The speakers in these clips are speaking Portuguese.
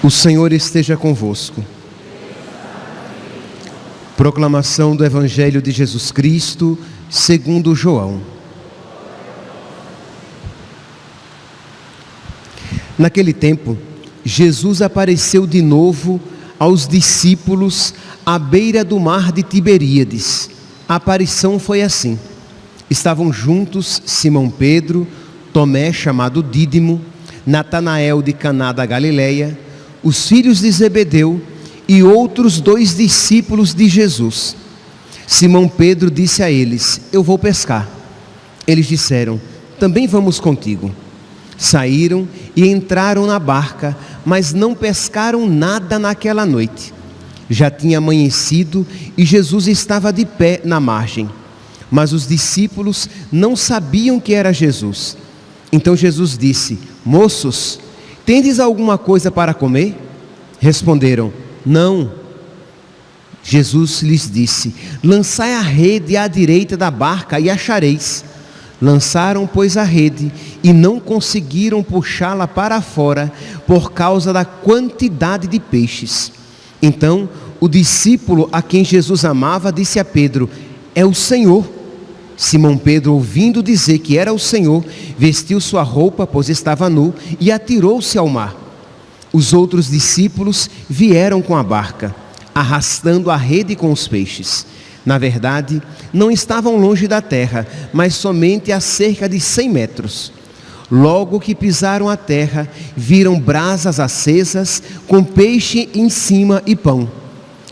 O Senhor esteja convosco. Proclamação do Evangelho de Jesus Cristo, segundo João. Naquele tempo, Jesus apareceu de novo aos discípulos à beira do mar de Tiberíades. A aparição foi assim. Estavam juntos Simão Pedro, Tomé, chamado Dídimo, Natanael de Caná da Galileia, os filhos de Zebedeu e outros 2 discípulos de Jesus. Simão Pedro disse a eles: eu vou pescar. Eles disseram: também vamos contigo. Saíram e entraram na barca, mas não pescaram nada naquela noite. Já tinha amanhecido e Jesus estava de pé na margem. Mas os discípulos não sabiam que era Jesus. Então Jesus disse: moços, tendes alguma coisa para comer? Responderam: não. Jesus lhes disse: lançai a rede à direita da barca e achareis. Lançaram, pois, a rede e não conseguiram puxá-la para fora por causa da quantidade de peixes. Então o discípulo a quem Jesus amava disse a Pedro: é o Senhor. Simão Pedro, ouvindo dizer que era o Senhor, vestiu sua roupa, pois estava nu, e atirou-se ao mar. Os outros discípulos vieram com a barca, arrastando a rede com os peixes. Na verdade, não estavam longe da terra, mas somente a cerca de 100 metros. Logo que pisaram a terra, viram brasas acesas, com peixe em cima e pão.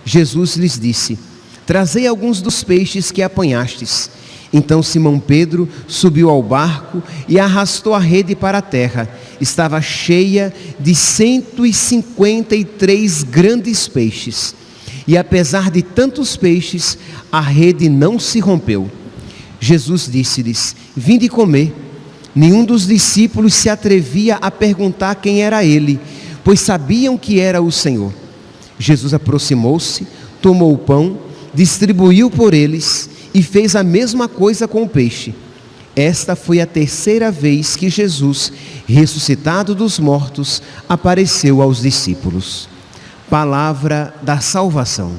Jesus lhes disse: trazei alguns dos peixes que apanhastes. Então Simão Pedro subiu ao barco e arrastou a rede para a terra. Estava cheia de 153 grandes peixes. E apesar de tantos peixes, a rede não se rompeu. Jesus disse-lhes: vinde comer. Nenhum dos discípulos se atrevia a perguntar quem era ele, pois sabiam que era o Senhor. Jesus aproximou-se, tomou o pão, distribuiu por eles e fez a mesma coisa com o peixe. Esta foi a 3ª vez que Jesus, ressuscitado dos mortos, apareceu aos discípulos. Palavra da salvação.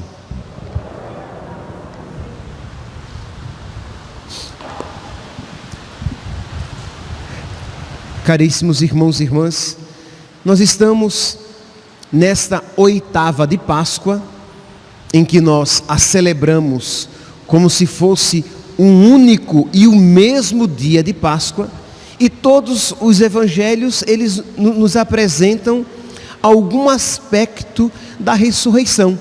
Caríssimos irmãos e irmãs, nós estamos nesta 8ª de Páscoa, em que nós a celebramos como se fosse um único e o mesmo dia de Páscoa, e todos os evangelhos, eles nos apresentam algum aspecto da ressurreição,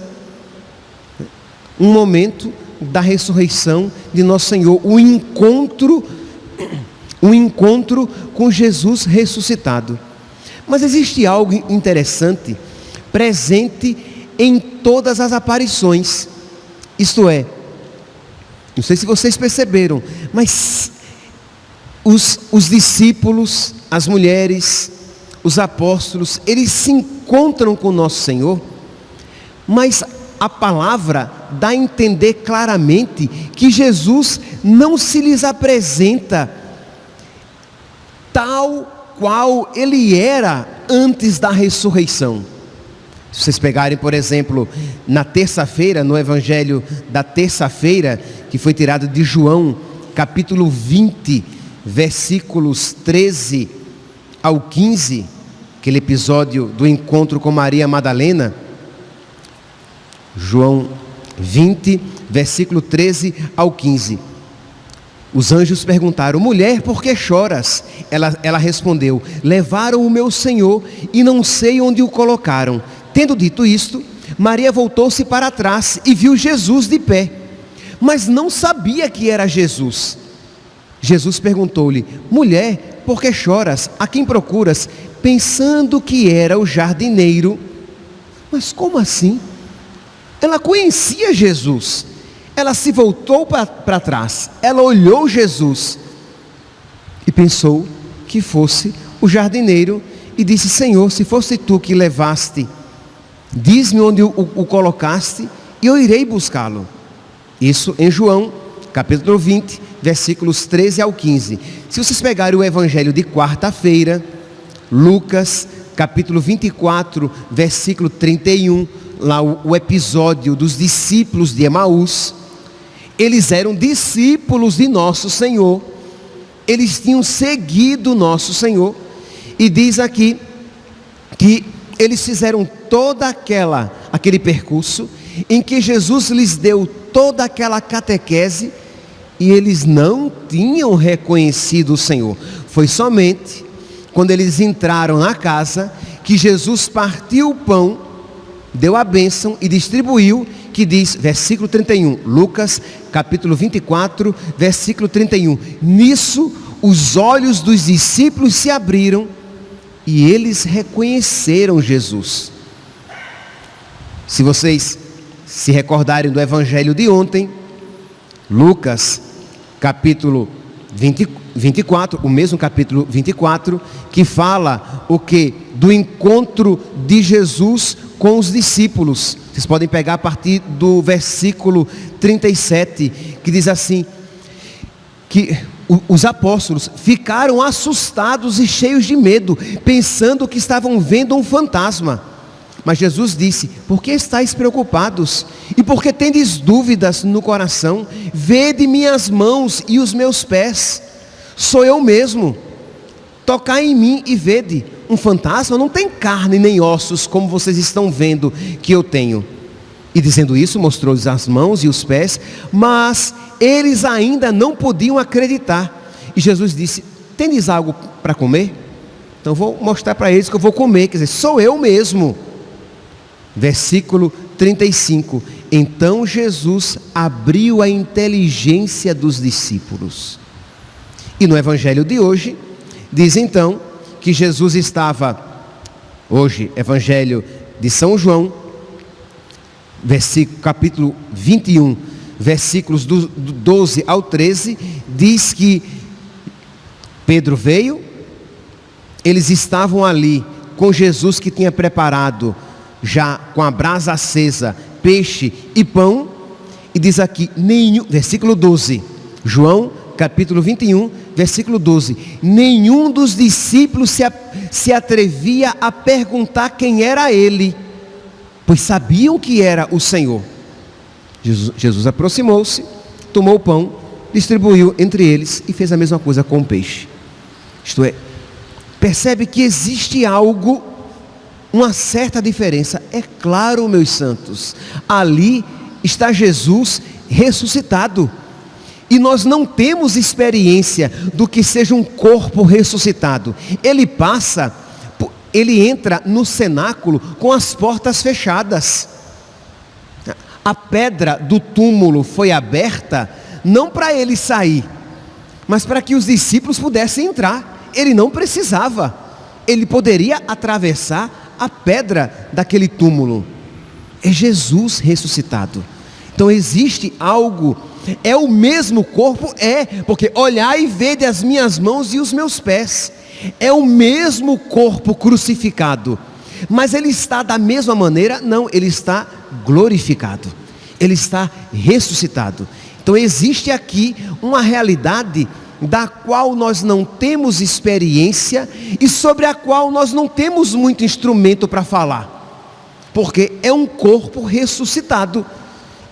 um momento da ressurreição de nosso Senhor, o encontro com Jesus ressuscitado. Mas existe algo interessante, presente em todas as aparições, isto é, não sei se vocês perceberam, mas os discípulos, as mulheres, os apóstolos, eles se encontram com nosso Senhor, mas a palavra dá a entender claramente que Jesus não se lhes apresenta tal qual ele era antes da ressurreição. Se vocês pegarem, por exemplo, na terça-feira, no evangelho da terça-feira, que foi tirado de João, capítulo 20, versículos 13 ao 15, aquele episódio do encontro com Maria Madalena, João 20, versículo 13 ao 15. Os anjos perguntaram: mulher, por que choras? Ela respondeu: levaram o meu Senhor e não sei onde o colocaram. Tendo dito isto, Maria voltou-se para trás e viu Jesus de pé, mas não sabia que era Jesus. Jesus perguntou-lhe: mulher, por que choras? A quem procuras? Pensando que era o jardineiro. Mas como assim? Ela conhecia Jesus. Ela se voltou para trás, ela olhou Jesus e pensou que fosse o jardineiro e disse: Senhor, se fosse tu que levaste Diz-me onde o colocaste e eu irei buscá-lo. Isso em João, capítulo 20, versículos 13 ao 15. Se vocês pegarem o evangelho de quarta-feira, Lucas, capítulo 24, versículo 31, lá o episódio dos discípulos de Emaús, eles eram discípulos de nosso Senhor, eles tinham seguido nosso Senhor, e diz aqui que eles fizeram todo aquele percurso em que Jesus lhes deu toda aquela catequese e eles não tinham reconhecido o Senhor. Foi somente quando eles entraram na casa que Jesus partiu o pão, deu a bênção e distribuiu, que diz, versículo 31, Lucas capítulo 24, versículo 31. Nisso os olhos dos discípulos se abriram e eles reconheceram Jesus. Se vocês se recordarem do evangelho de ontem, Lucas capítulo 24, o mesmo capítulo 24, que fala o que? Do encontro de Jesus com os discípulos. Vocês podem pegar a partir do versículo 37, que diz assim, que os apóstolos ficaram assustados e cheios de medo, pensando que estavam vendo um fantasma. Mas Jesus disse: por que estáis preocupados? E por que tendes dúvidas no coração? Vede minhas mãos e os meus pés, sou eu mesmo. Tocai em mim e vede. Um fantasma não tem carne nem ossos, como vocês estão vendo que eu tenho. E dizendo isso, mostrou-lhes as mãos e os pés, mas eles ainda não podiam acreditar. E Jesus disse: tendes algo para comer? Então vou mostrar para eles que eu vou comer, quer dizer, sou eu mesmo. Versículo 35. Então Jesus abriu a inteligência dos discípulos. E no evangelho de hoje, diz então que Jesus estava, hoje, evangelho de São João, capítulo 21, versículos do 12 ao 13, diz que Pedro veio, eles estavam ali com Jesus, que tinha preparado já com a brasa acesa, peixe e pão, e diz aqui, versículo 12, João capítulo 21, versículo 12, nenhum dos discípulos se atrevia a perguntar quem era ele, pois sabiam que era o Senhor. Jesus aproximou-se, tomou o pão, distribuiu entre eles e fez a mesma coisa com o peixe. Isto é, percebe que existe algo, uma certa diferença. É claro, meus santos, ali está Jesus ressuscitado. E nós não temos experiência do que seja um corpo ressuscitado. Ele entra no cenáculo com as portas fechadas. A pedra do túmulo foi aberta, não para ele sair, mas para que os discípulos pudessem entrar. Ele não precisava. Ele poderia atravessar a pedra daquele túmulo. É Jesus ressuscitado. Então existe algo. É o mesmo corpo? É, porque olhai e vede as minhas mãos e os meus pés. É o mesmo corpo crucificado. Mas ele está da mesma maneira? Não, ele está glorificado. Ele está ressuscitado. Então existe aqui uma realidade da qual nós não temos experiência e sobre a qual nós não temos muito instrumento para falar. Porque é um corpo ressuscitado.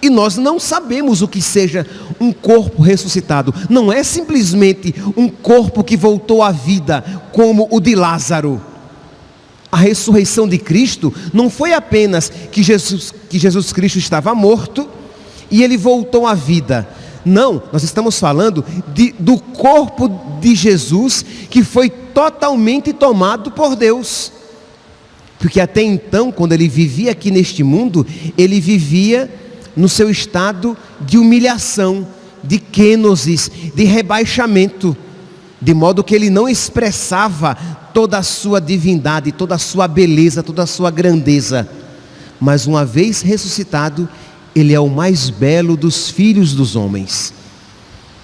E nós não sabemos o que seja um corpo ressuscitado. Não é simplesmente um corpo que voltou à vida, como o de Lázaro. A ressurreição de Cristo não foi apenas que Jesus Cristo estava morto e ele voltou à vida. Não, nós estamos falando do corpo de Jesus que foi totalmente tomado por Deus. Porque até então, quando ele vivia aqui neste mundo, ele vivia no seu estado de humilhação, de quênosis, de rebaixamento, de modo que ele não expressava toda a sua divindade, toda a sua beleza, toda a sua grandeza. Mas uma vez ressuscitado, ele é o mais belo dos filhos dos homens.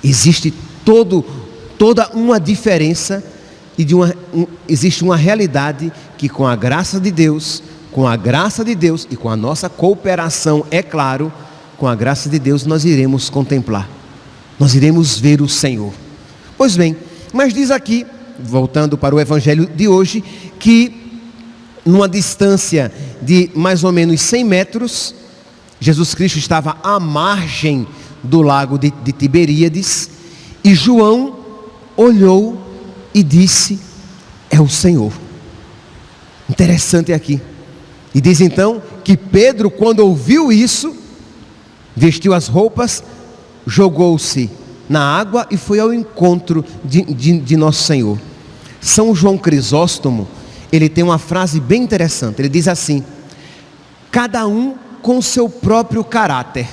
Existe toda uma diferença e existe uma realidade que, com a graça de Deus, com a graça de Deus e com a nossa cooperação, é claro, com a graça de Deus nós iremos contemplar, nós iremos ver o Senhor. Pois bem, mas diz aqui, voltando para o evangelho de hoje, que numa distância de mais ou menos 100 metros, Jesus Cristo estava à margem do lago de Tiberíades, e João olhou e disse: é o Senhor. Interessante aqui. E diz então que Pedro, quando ouviu isso, vestiu as roupas, jogou-se na água e foi ao encontro de Nosso Senhor. São João Crisóstomo, ele tem uma frase bem interessante. Ele diz assim: cada um com seu próprio caráter.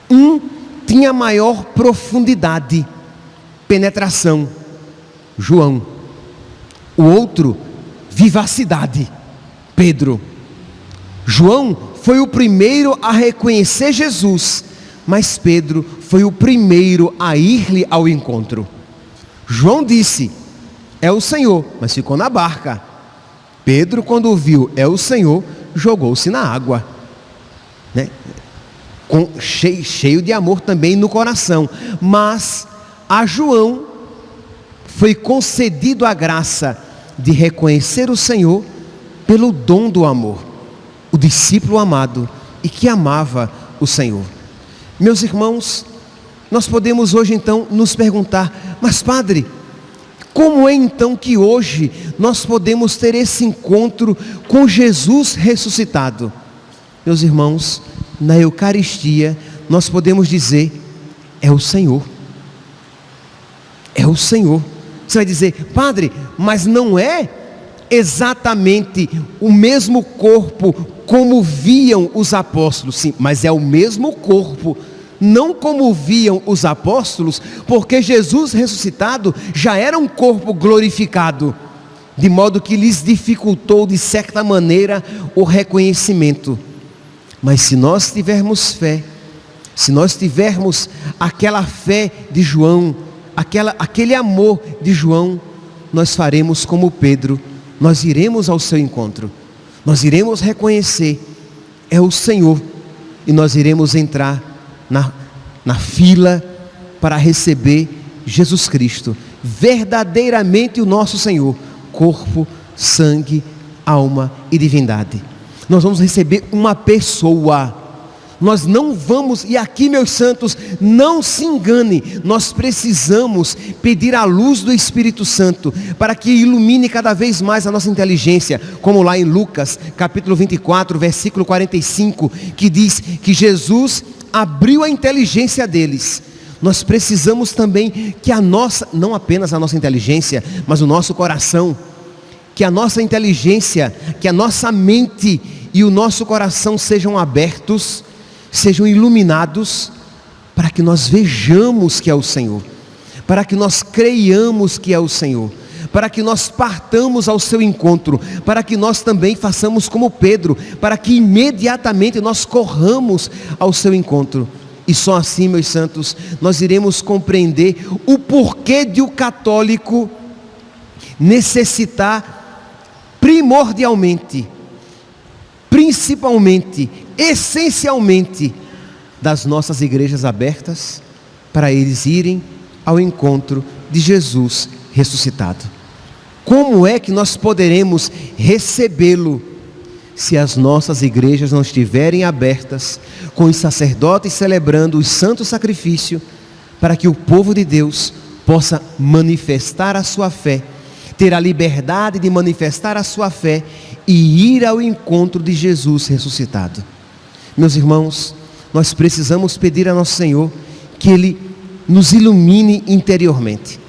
Um tinha maior profundidade, penetração, João. O outro, vivacidade, Pedro. João foi o primeiro a reconhecer Jesus, mas Pedro foi o primeiro a ir-lhe ao encontro. João disse: é o Senhor, mas ficou na barca. Pedro, quando viu é o Senhor, jogou-se na água, né? Cheio de amor também no coração. Mas a João foi concedido a graça de reconhecer o Senhor pelo dom do amor, o discípulo amado e que amava o Senhor. Meus irmãos, nós podemos hoje então nos perguntar: mas padre, como é então que hoje nós podemos ter esse encontro com Jesus ressuscitado? Meus irmãos, na Eucaristia nós podemos dizer: é o Senhor. É o Senhor. Você vai dizer: padre, mas não é exatamente o mesmo corpo como viam os apóstolos. Sim, mas é o mesmo corpo, não como viam os apóstolos, porque Jesus ressuscitado já era um corpo glorificado, de modo que lhes dificultou de certa maneira o reconhecimento. Mas se nós tivermos fé, se nós tivermos aquela fé de João, aquele amor de João, nós faremos como Pedro, nós iremos ao seu encontro, nós iremos reconhecer: é o Senhor, e nós iremos entrar na fila para receber Jesus Cristo, verdadeiramente o nosso Senhor, corpo, sangue, alma e divindade. Nós vamos receber uma pessoa. Nós não vamos, e aqui, meus santos, não se engane, nós precisamos pedir a luz do Espírito Santo para que ilumine cada vez mais a nossa inteligência, como lá em Lucas capítulo 24, versículo 45, que diz que Jesus abriu a inteligência deles. Nós precisamos também que a nossa, não apenas a nossa inteligência, mas o nosso coração, que a nossa inteligência, que a nossa mente e o nosso coração sejam abertos, sejam iluminados, para que nós vejamos que é o Senhor, para que nós creiamos que é o Senhor, para que nós partamos ao seu encontro, para que nós também façamos como Pedro, para que imediatamente nós corramos ao seu encontro. E só assim, meus santos, nós iremos compreender o porquê de o católico necessitar primordialmente, principalmente, essencialmente, das nossas igrejas abertas, para eles irem ao encontro de Jesus ressuscitado. Como é que nós poderemos recebê-lo se as nossas igrejas não estiverem abertas, com os sacerdotes celebrando o santo sacrifício, para que o povo de Deus possa manifestar a sua fé, ter a liberdade de manifestar a sua fé e ir ao encontro de Jesus ressuscitado? Meus irmãos, nós precisamos pedir a nosso Senhor que Ele nos ilumine interiormente,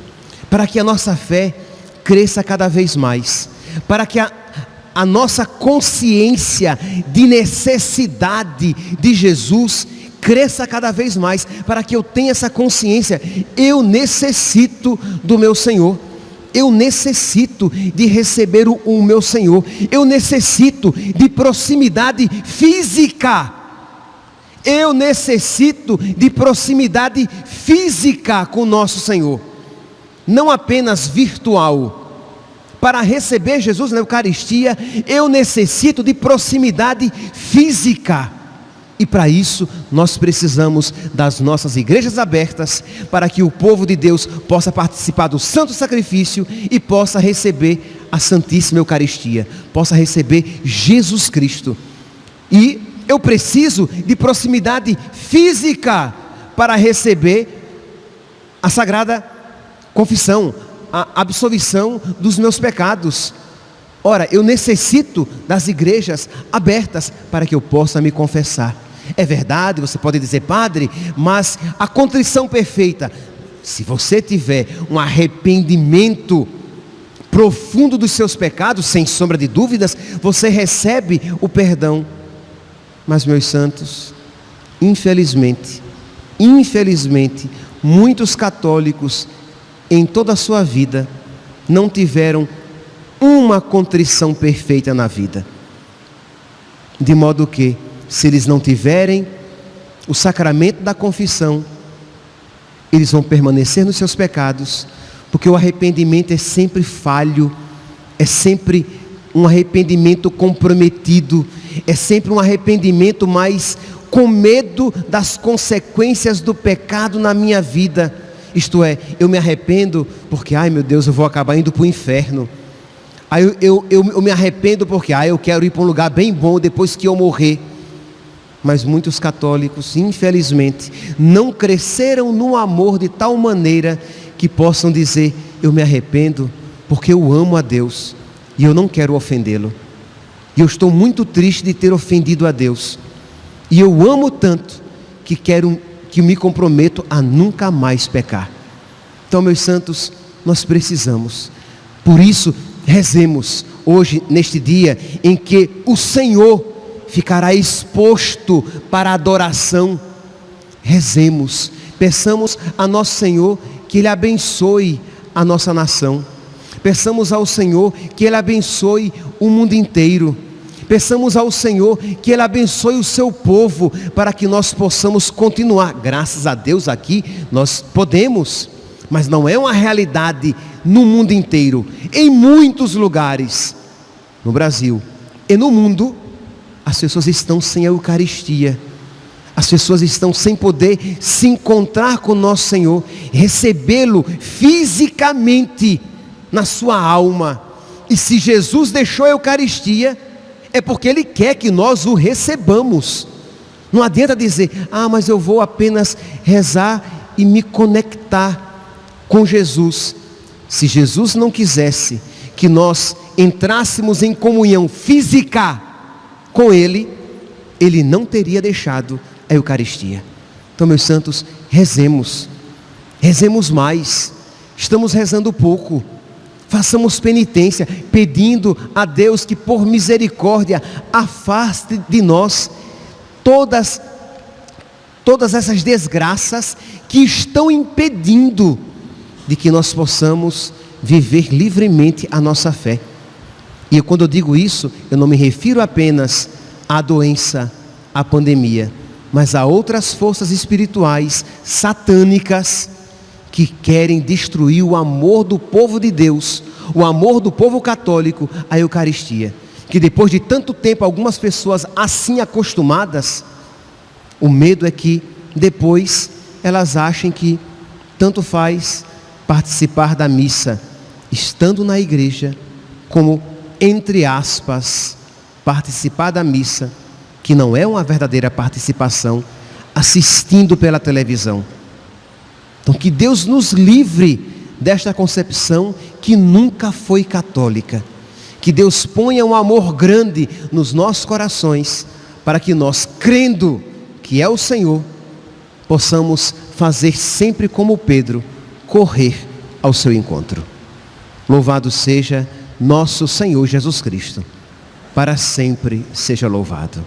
para que a nossa fé cresça cada vez mais, para que a nossa consciência de necessidade de Jesus cresça cada vez mais, para que eu tenha essa consciência: eu necessito do meu Senhor, eu necessito de receber o meu Senhor, eu necessito de proximidade física, eu necessito de proximidade física com o nosso Senhor, não apenas virtual, Para receber Jesus na Eucaristia, eu necessito de proximidade física. E para isso, nós precisamos das nossas igrejas abertas, para que o povo de Deus possa participar do santo sacrifício e possa receber a Santíssima Eucaristia, possa receber Jesus Cristo. E eu preciso de proximidade física para receber a Sagrada Confissão, a absolvição dos meus pecados. Ora, eu necessito das igrejas abertas para que eu possa me confessar. É verdade, você pode dizer, padre, mas a contrição perfeita, se você tiver um arrependimento profundo dos seus pecados, sem sombra de dúvidas, você recebe o perdão. Mas, meus santos, infelizmente, muitos católicos em toda a sua vida não tiveram uma contrição perfeita na vida. De modo que, se eles não tiverem o sacramento da confissão, eles vão permanecer nos seus pecados, porque o arrependimento é sempre falho, é sempre um arrependimento comprometido, é sempre um arrependimento mais com medo das consequências do pecado na minha vida. Isto é, eu me arrependo porque, ai meu Deus, eu vou acabar indo para o inferno. Aí eu me arrependo porque, eu quero ir para um lugar bem bom depois que eu morrer. Mas muitos católicos, infelizmente, não cresceram no amor de tal maneira que possam dizer, eu me arrependo porque eu amo a Deus e eu não quero ofendê-lo. E eu estou muito triste de ter ofendido a Deus. E eu amo tanto que me comprometo a nunca mais pecar. Então, meus santos, nós precisamos. Por isso, rezemos hoje, neste dia em que o Senhor ficará exposto para a adoração. Rezemos, peçamos a nosso Senhor que Ele abençoe a nossa nação. Peçamos ao Senhor que Ele abençoe o mundo inteiro. Peçamos ao Senhor que Ele abençoe o seu povo, para que nós possamos continuar. Graças a Deus aqui nós podemos, mas não é uma realidade no mundo inteiro. Em muitos lugares, no Brasil e no mundo, as pessoas estão sem a Eucaristia. As pessoas estão sem poder se encontrar com o nosso Senhor, recebê-lo fisicamente na sua alma. E se Jesus deixou a Eucaristia, é porque Ele quer que nós o recebamos. Não adianta dizer, mas eu vou apenas rezar e me conectar com Jesus. Se Jesus não quisesse que nós entrássemos em comunhão física com Ele, Ele não teria deixado a Eucaristia. Então, meus santos, rezemos mais. Estamos rezando pouco. Façamos penitência, pedindo a Deus que por misericórdia afaste de nós todas essas desgraças que estão impedindo de que nós possamos viver livremente a nossa fé. E quando eu digo isso, eu não me refiro apenas à doença, à pandemia, mas a outras forças espirituais satânicas que querem destruir o amor do povo de Deus, o amor do povo católico à Eucaristia. Que depois de tanto tempo, algumas pessoas assim acostumadas, o medo é que depois elas achem que tanto faz participar da missa, estando na igreja, como, entre aspas, participar da missa, que não é uma verdadeira participação, assistindo pela televisão. Então, que Deus nos livre desta concepção que nunca foi católica. Que Deus ponha um amor grande nos nossos corações, para que nós, crendo que é o Senhor, possamos fazer sempre como Pedro, correr ao seu encontro. Louvado seja nosso Senhor Jesus Cristo. Para sempre seja louvado.